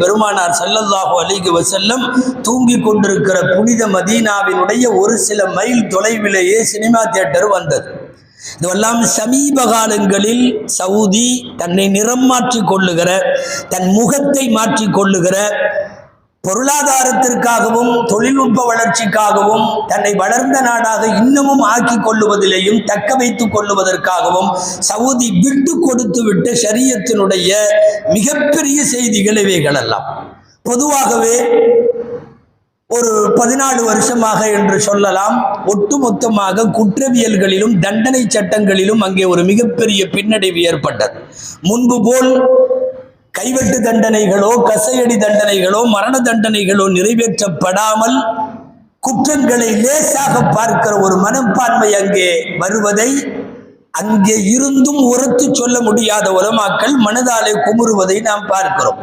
பெருமானார் ஸல்லல்லாஹு அலைஹி வஸல்லம் தூங்கிக் கொண்டிருக்கிற புனித மதீனாவினுடைய ஒரு சில மைல் தொலைவிலேயே சினிமா தியேட்டர் வந்தது. இதுவெல்லாம் சமீப காலங்களில் சவுதி தன்னை நிறம் மாற்றிக் கொள்ளுகிற, தன் முகத்தை மாற்றிக் கொள்ளுகிற, பொருளாதாரத்திற்காகவும் தொழில்நுட்ப வளர்ச்சிக்காகவும் தன்னை வளர்ந்த நாடாக இன்னமும் ஆக்கிக் கொள்ளுவதிலேயும் தக்க வைத்துக் கொள்ளுவதற்காகவும் சவுதி விட்டு கொடுத்து விட்ட ஷரியத்தினுடைய மிகப்பெரிய செய்திகள் இவைகளெல்லாம். பொதுவாகவே ஒரு 14 வருஷமாக என்று சொல்லலாம், ஒட்டுமொத்தமாக குற்றவியல்களிலும் தண்டனை சட்டங்களிலும் அங்கே ஒரு மிகப்பெரிய பின்னடைவு ஏற்பட்டது. முன்பு போல் கைவெட்டு தண்டனைகளோ கசையடி தண்டனைகளோ மரண தண்டனைகளோ நிறைவேற்றப்படாமல் குற்றங்களை லேசாக பார்க்கிற ஒரு மனப்பான்மை அங்கே வருவதை அங்கே இருந்தும் உரத்து சொல்ல முடியாத உலமாக்கள் மனதாலே குமுறுவதை நாம் பார்க்கிறோம்.